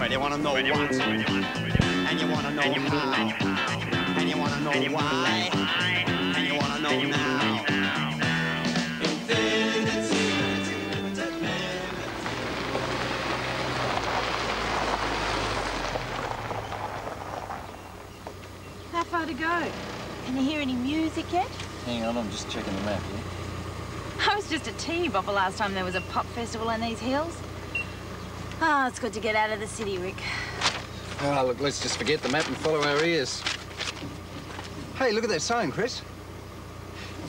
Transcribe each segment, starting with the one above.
Well, you wanna know what? And you wanna know how? And you wanna know why? And you wanna know now? How far to go? Can you hear any music yet? Hang on, I'm just checking the map here. I was just a teeny bopper last time there was a pop festival in these hills. Oh, it's good to get out of the city, Rick. Oh, look, let's just forget the map and follow our ears. Hey, look at that sign, Chris.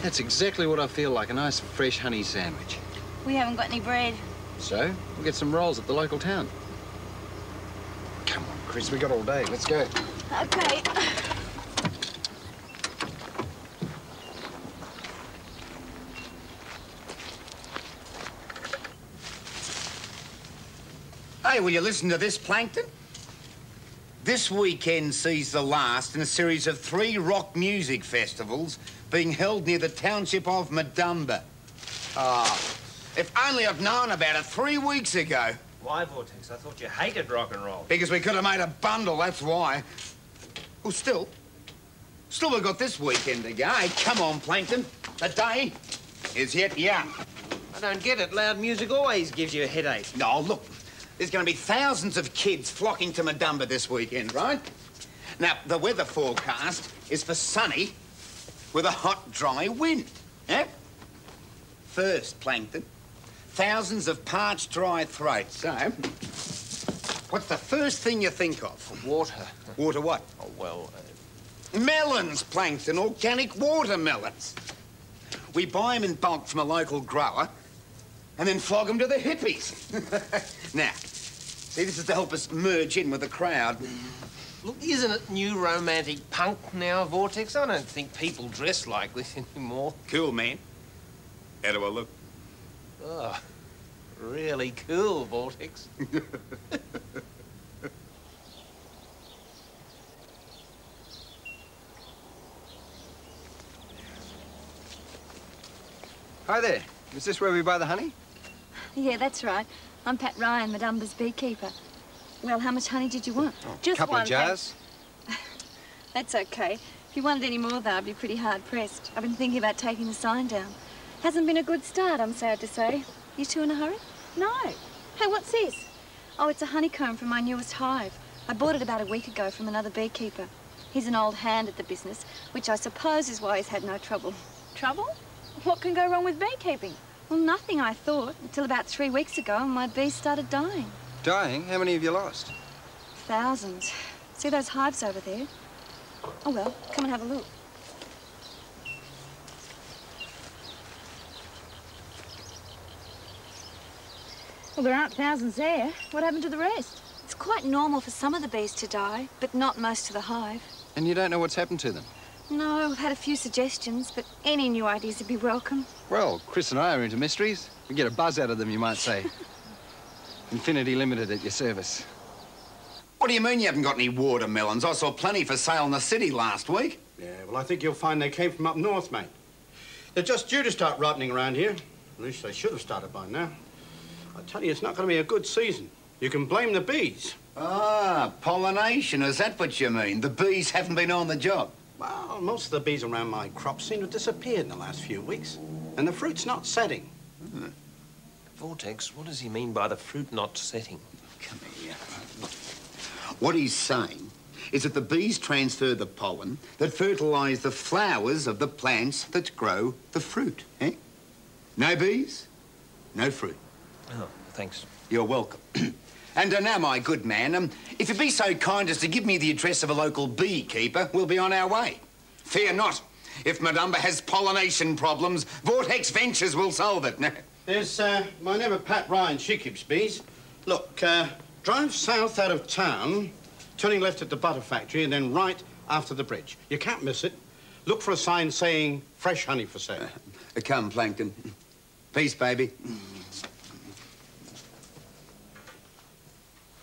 That's exactly what I feel like, a nice fresh honey sandwich. We haven't got any bread. So, we'll get some rolls at the local town. Come on, Chris, we got all day. Let's go. Okay. Hey, will you listen to this, Plankton? This weekend sees the last in a series of 3 rock music festivals being held near the township of Madumba. Ah, if only I'd known about it 3 weeks ago. Why, Vortex? I thought you hated rock and roll. Because we could have made a bundle, that's why. Well, still we've got this weekend to go. Hey, come on, Plankton. The day is yet young. I don't get it. Loud music always gives you a headache. No, look. There's going to be thousands of kids flocking to Madumba this weekend, right? Now, the weather forecast is for sunny with a hot, dry wind, eh? First, Plankton, thousands of parched, dry throats. So, what's the first thing you think of? Water. Water what? Oh, well... Melons, Plankton, organic watermelons. We buy them in bulk from a local grower and then flog them to the hippies. Now, see, this is to help us merge in with the crowd. Look, isn't it new romantic punk now, Vortex? I don't think people dress like this anymore. Cool, man. How do I look? Oh, really cool, Vortex. Hi there. Is this where we buy the honey? Yeah, that's right. I'm Pat Ryan, Madumba's beekeeper. Well, how much honey did you want? Oh, Just couple one. of jars. That's okay. If you wanted any more, though, I'd be pretty hard-pressed. I've been thinking about taking the sign down. Hasn't been a good start, I'm sad to say. You two in a hurry? No. Hey, what's this? Oh, it's a honeycomb from my newest hive. I bought it about a week ago from another beekeeper. He's an old hand at the business, which I suppose is why he's had no trouble. Trouble? What can go wrong with beekeeping? Well, nothing, I thought, until about 3 weeks ago, and my bees started dying. Dying? How many have you lost? Thousands. See those hives over there? Oh, well, come and have a look. Well, there aren't thousands there. What happened to the rest? It's quite normal for some of the bees to die, but not most of the hive. And you don't know what's happened to them? No, I've had a few suggestions, but any new ideas would be welcome. Well, Chris and I are into mysteries. We get a buzz out of them, you might say. Infinity Limited at your service. What do you mean you haven't got any watermelons? I saw plenty for sale in the city last week. Yeah, well, I think you'll find they came from up north, mate. They're just due to start ripening around here. At least they should have started by now. I tell you, it's not going to be a good season. You can blame the bees. Ah, pollination, is that what you mean? The bees haven't been on the job. Well, most of the bees around my crop seem to have disappeared in the last few weeks. And the fruit's not setting. Vortex, what does he mean by the fruit not setting? Come here. What he's saying is that the bees transfer the pollen that fertilise the flowers of the plants that grow the fruit, eh? No bees, no fruit. Oh, thanks. You're welcome. And now, my good man, if you'd be so kind as to give me the address of a local beekeeper, we'll be on our way. Fear not. If Madumba has pollination problems, Vortex Ventures will solve it. There's my neighbour Pat Ryan. She keeps bees. Look, drive south out of town, turning left at the butter factory, and then right after the bridge. You can't miss it. Look for a sign saying fresh honey for sale. Come, Plankton. Peace, baby.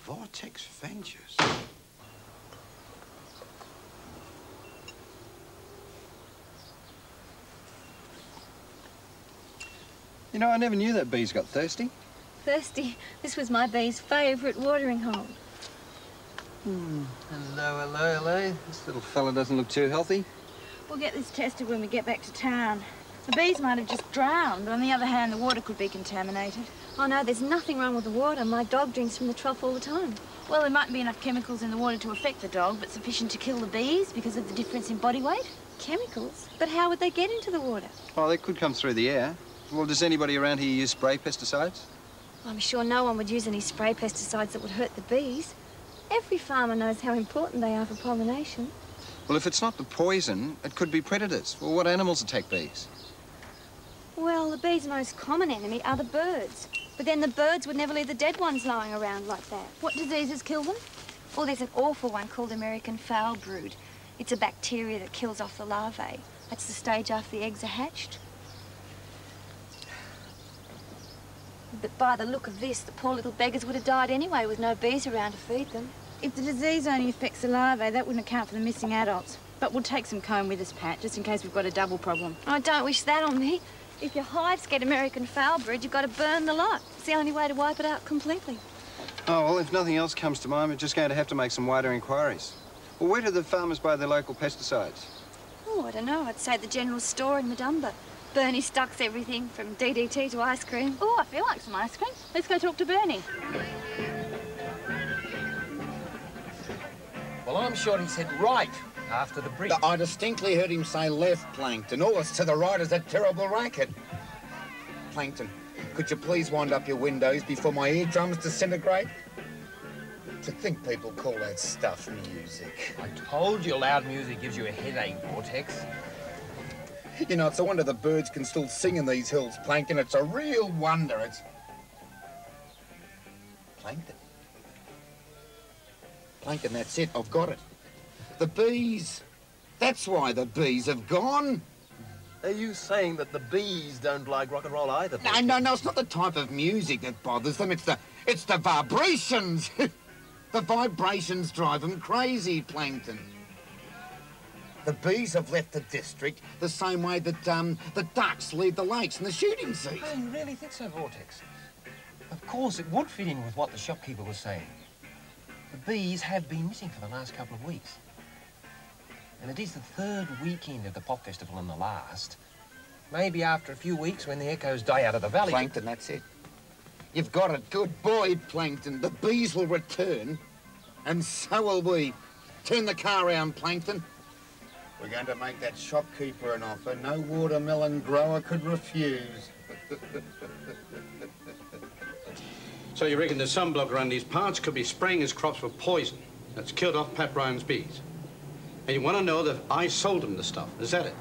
Vortex Ventures. You know, I never knew that bees got thirsty. Thirsty. This was my bee's favourite watering hole. Hello. This little fella doesn't look too healthy. We'll get this tested when we get back to town. The bees might have just drowned, but on the other hand, the water could be contaminated. Oh, no, there's nothing wrong with the water. My dog drinks from the trough all the time. Well, there mightn't be enough chemicals in the water to affect the dog, but sufficient to kill the bees because of the difference in body weight. Chemicals? But how would they get into the water? Oh, they could come through the air. Well, does anybody around here use spray pesticides? I'm sure no one would use any spray pesticides that would hurt the bees. Every farmer knows how important they are for pollination. Well, if it's not the poison, it could be predators. Well, what animals attack bees? Well, the bees' most common enemy are the birds. But then the birds would never leave the dead ones lying around like that. What diseases kill them? Oh, there's an awful one called American foul brood. It's a bacteria that kills off the larvae. That's the stage after the eggs are hatched. But by the look of this, the poor little beggars would have died anyway with no bees around to feed them. If the disease only affects the larvae, that wouldn't account for the missing adults. But we'll take some comb with us, Pat, just in case we've got a double problem. I don't wish that on me. If your hives get American foul brood, you've got to burn the lot. It's the only way to wipe it out completely. Oh, well, if nothing else comes to mind, we're just going to have to make some wider inquiries. Well, where do the farmers buy their local pesticides? Oh, I don't know. I'd say the general store in Madumba. Bernie stocks everything from DDT to ice cream. Oh, I feel like some ice cream. Let's go talk to Bernie. Well, I'm sure he said right after the bridge. I distinctly heard him say left, Plankton. All that's to the right is that terrible racket. Plankton, could you please wind up your windows before my eardrums disintegrate? To think people call that stuff music. I told you loud music gives you a headache, Vortex. You know, it's a wonder the birds can still sing in these hills, Plankton. It's a real wonder. It's... Plankton. Plankton, that's it. I've got it. The bees. That's why the bees have gone. Are you saying that the bees don't like rock and roll either? No, it's not the type of music that bothers them. It's the vibrations. The vibrations drive them crazy, Plankton. The bees have left the district the same way that the ducks leave the lakes and the shooting seas. Oh, you really think so, Vortex? Of course, it would fit in with what the shopkeeper was saying. The bees have been missing for the last couple of weeks. And it is the third weekend of the pop festival and the last. Maybe after a few weeks when the echoes die out of the valley. Plankton, that's it. You've got it. Good boy, Plankton. The bees will return, and so will we. Turn the car around, Plankton. We're going to make that shopkeeper an offer no watermelon grower could refuse. So you reckon there's some bloke around these parts could be spraying his crops with poison that's killed off Pat Ryan's bees? And you want to know that I sold him the stuff, is that it?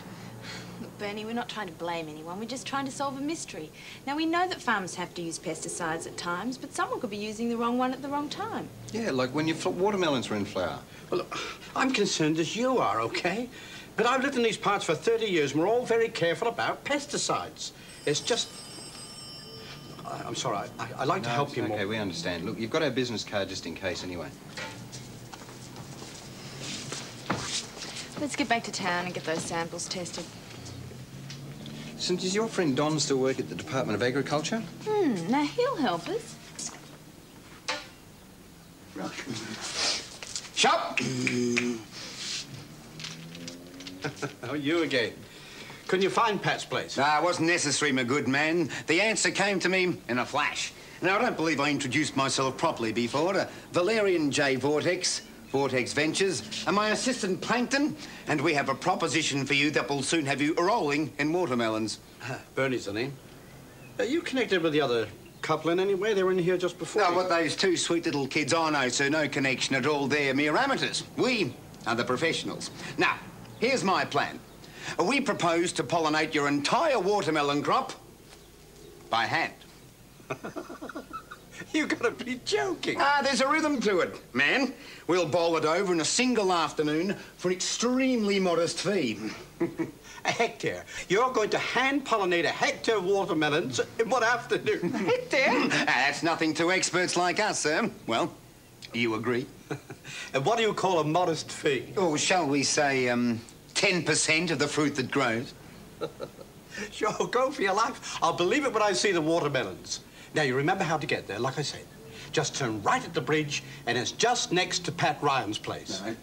Look, Bernie, we're not trying to blame anyone. We're just trying to solve a mystery. Now, we know that farmers have to use pesticides at times, but someone could be using the wrong one at the wrong time. Yeah, like when your watermelons were in flower. Well, look, I'm concerned as you are, OK? But I've lived in these parts for 30 years, and we're all very careful about pesticides. It's just... I'm sorry, I'd like to help you more. OK, we understand. Look, you've got our business card just in case anyway. Let's get back to town and get those samples tested. So does your friend Don still work at the Department of Agriculture? Now he'll help us. Shop! Oh, you again. Couldn't you find Pat's place? No, it wasn't necessary, my good man. The answer came to me in a flash. Now, I don't believe I introduced myself properly before. Valerian J. Vortex, Vortex Ventures, and my assistant Plankton, and we have a proposition for you that will soon have you rolling in watermelons. Bernie's the name. Are you connected with the other couple in any way? They were in here just before. No, what those two sweet little kids are, no, sir, no connection at all. They're mere amateurs. We are the professionals. Now, here's my plan. We propose to pollinate your entire watermelon crop by hand. You gotta be joking. There's a rhythm to it, man. We'll bowl it over in a single afternoon for an extremely modest fee. A hectare. You're going to hand-pollinate a hectare of watermelons in one afternoon. A hectare? That's nothing to experts like us, sir. Well, you agree? And what do you call a modest fee? Oh, shall we say, 10% of the fruit that grows? Sure, go for your life. I'll believe it when I see the watermelons. Now, you remember how to get there, like I said. Just turn right at the bridge, and it's just next to Pat Ryan's place. No.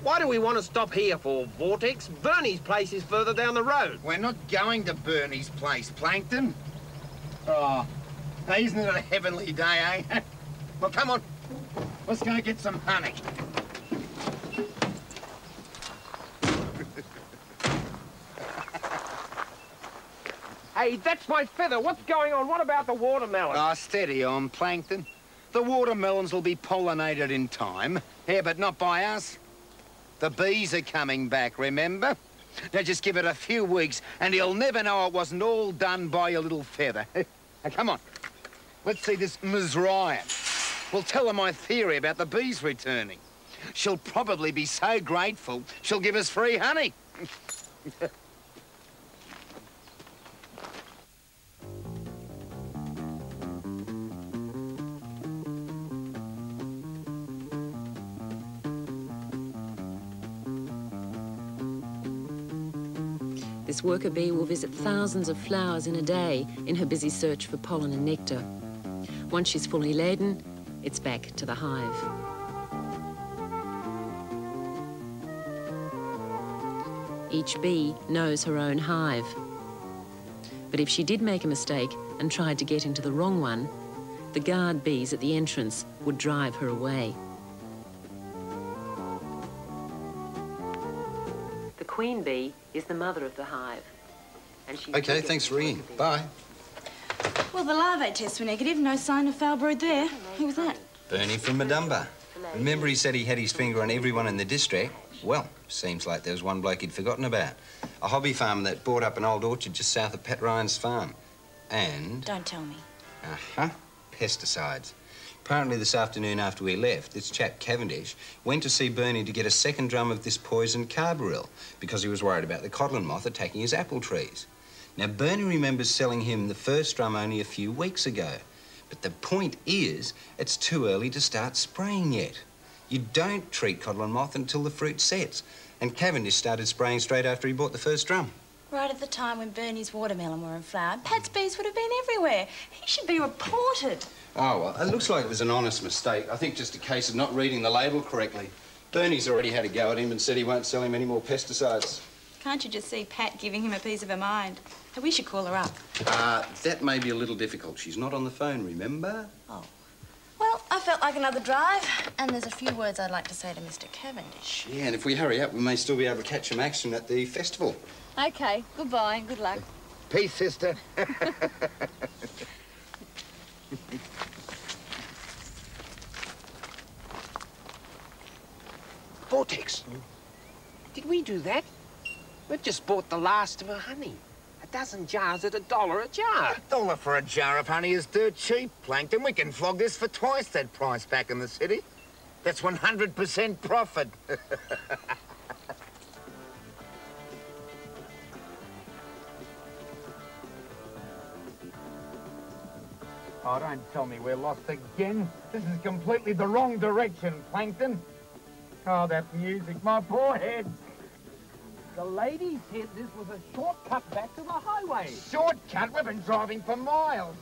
Why do we want to stop here for, Vortex? Bernie's place is further down the road. We're not going to Bernie's place, Plankton. Oh, hey, isn't it a heavenly day, eh? Well, come on. Let's go get some honey. Hey, that's my feather. What's going on? What about the watermelon? Oh, steady on, Plankton. The watermelons will be pollinated in time. Yeah, but not by us. The bees are coming back, remember? Now just give it a few weeks and he'll never know it wasn't all done by your little feather. Now, come on. Let's see this Ms. Ryan. We'll tell her my theory about the bees returning. She'll probably be so grateful, she'll give us free honey. This worker bee will visit thousands of flowers in a day in her busy search for pollen and nectar. Once she's fully laden, it's back to the hive. Each bee knows her own hive. But if she did make a mistake and tried to get into the wrong one, the guard bees at the entrance would drive her away. The queen bee is the mother of the hive. And she's OK, thanks for ringing. Bye. Well, the larvae tests were negative. No sign of foul brood there. Who was that? Bernie from Madumba. Remember he said he had his finger on everyone in the district? Well, seems like there was one bloke he'd forgotten about. A hobby farmer that bought up an old orchard just south of Pat Ryan's farm. And... Don't tell me. Pesticides. Apparently this afternoon after we left, this chap Cavendish went to see Bernie to get a second drum of this poison carbaryl because he was worried about the codlin moth attacking his apple trees. Now, Bernie remembers selling him the first drum only a few weeks ago. But the point is, it's too early to start spraying yet. You don't treat codlin moth until the fruit sets. And Cavendish started spraying straight after he bought the first drum. Right at the time when Bernie's watermelon were in flower. Pat's bees would have been everywhere. He should be reported. Oh, well, it looks like it was an honest mistake. I think just a case of not reading the label correctly. Bernie's already had a go at him and said he won't sell him any more pesticides. Can't you just see Pat giving him a piece of her mind? Hey, we should call her up. That may be a little difficult. She's not on the phone, remember? Oh. Well, I felt like another drive, and there's a few words I'd like to say to Mr. Cavendish. Yeah, and if we hurry up, we may still be able to catch some action at the festival. OK, goodbye and good luck. Peace, sister. Vortex, did we do that? We've just bought the last of her honey. A dozen jars at $1 a jar. $1 for a jar of honey is dirt cheap, Plankton. We can flog this for twice that price back in the city. That's 100% profit. Oh, don't tell me we're lost again. This is completely the wrong direction, Plankton. Oh, that music, my poor head. The lady said this was a shortcut back to the highway. Shortcut? We've been driving for miles.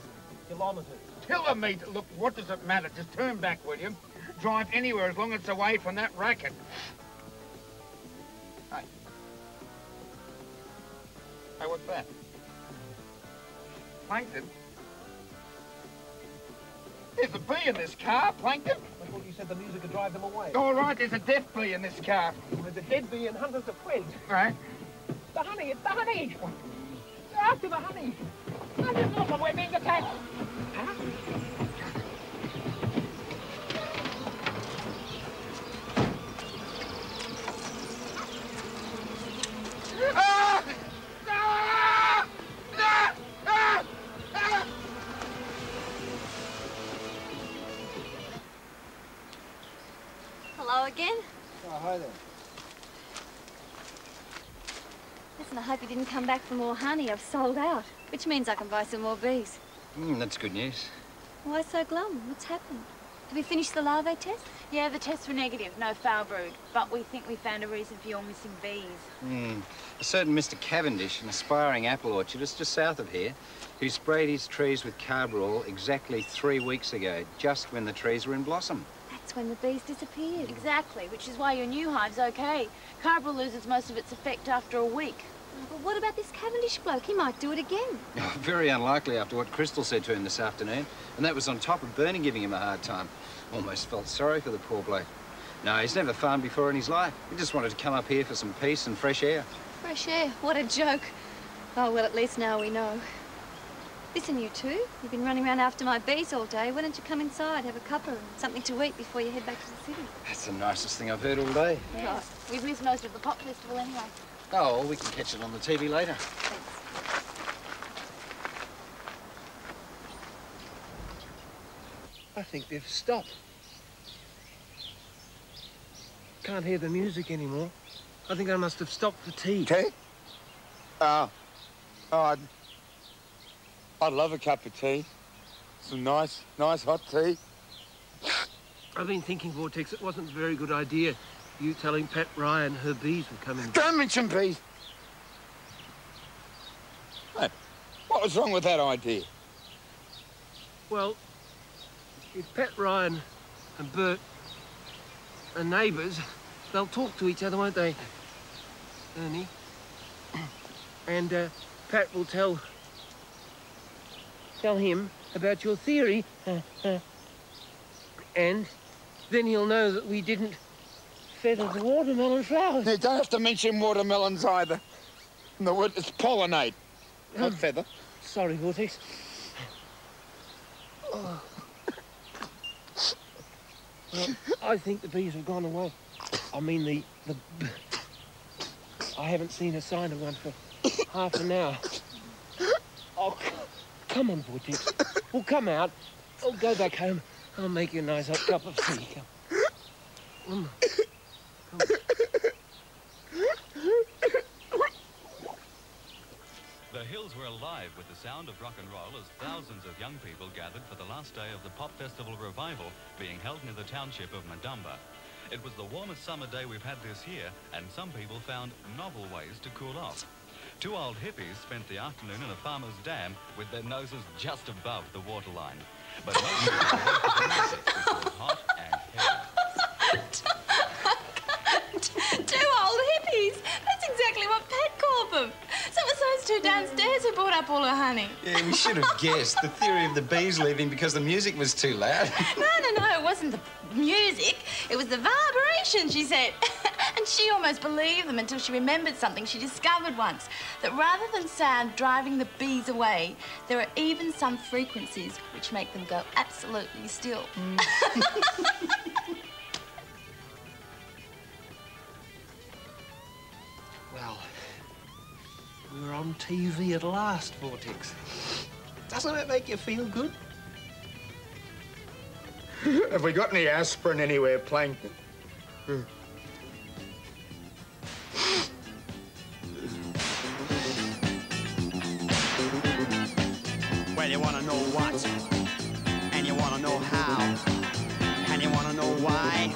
Kilometres. Kilometres. Look, what does it matter? Just turn back, will you? Drive anywhere as long as it's away from that racket. Hey. Hey, what's that? Plankton? There's a bee in this car, Plankton. I thought you said the music would drive them away. All right, there's a deaf bee in this car. There's a dead bee and hundreds of friends. Right. The honey, it's the honey! They're after the honey! Look, we're being attacked! Huh? Ah! Ah! Ah! Ah! Ah! Hello again. Oh, hi there. Listen, I hope you didn't come back for more honey. I've sold out, which means I can buy some more bees. That's good news. Why so glum? What's happened? Have you finished the larvae test? Yeah, the tests were negative, no foul brood. But we think we found a reason for your missing bees. A certain Mr. Cavendish, an aspiring apple orchardist just south of here, who sprayed his trees with carbaryl exactly 3 weeks ago, just when the trees were in blossom. That's when the bees disappeared. Exactly, which is why your new hive's okay. Carbaryl loses most of its effect after a week. Oh, but what about this Cavendish bloke? He might do it again. Oh, very unlikely after what Crystal said to him this afternoon. And that was on top of Bernie giving him a hard time. Almost felt sorry for the poor bloke. No, he's never farmed before in his life. He just wanted to come up here for some peace and fresh air. Fresh air? What a joke. Oh, well, at least now we know. Listen, you two, you've been running around after my bees all day. Why don't you come inside, have a cuppa and something to eat before you head back to the city? That's the nicest thing I've heard all day. Yeah. We've missed most of the pop festival anyway. Oh, well, we can catch it on the TV later. I think they've stopped. Can't hear the music anymore. I think I must have stopped for tea. Tea? Oh, I'd love a cup of tea. Some nice hot tea. I've been thinking, Vortex, it wasn't a very good idea you telling Pat Ryan her bees were coming. Don't mention bees. Hey, what was wrong with that idea? Well, if Pat Ryan and Bert are neighbours, they'll talk to each other, won't they, Ernie? And Pat will tell him about your theory, and then he'll know that we didn't feather the watermelon flowers. You don't have to mention watermelons either. The word is pollinate, not feather. Sorry, Vortex. Oh. Well, I think the bees have gone away. I mean, I haven't seen a sign of one for half an hour. Oh, come on, Vortex. Well, come out. I'll go back home. I'll make you a nice hot cup of tea. Come. The hills were alive with the sound of rock and roll as thousands of young people gathered for the last day of the Pop Festival revival being held near the township of Madumba. It was the warmest summer day we've had this year, and some people found novel ways to cool off. Two old hippies spent the afternoon in a farmer's dam with their noses just above the waterline. But most people hated the music, which was hot and heavy. Two old hippies. That's exactly what Pat called them. So it was those two downstairs who brought up all her honey. Yeah, we should have guessed. The theory of the bees leaving because the music was too loud. No, it wasn't the music. It was the vibration, she said. And she almost believed them until she remembered something she discovered once, that rather than sound driving the bees away, there are even some frequencies which make them go absolutely still. Well, we're on TV at last, Vortex. Doesn't that make you feel good? Have we got any aspirin anywhere, Plankton? Well, you want to know what, and you want to know how, and you want to know why.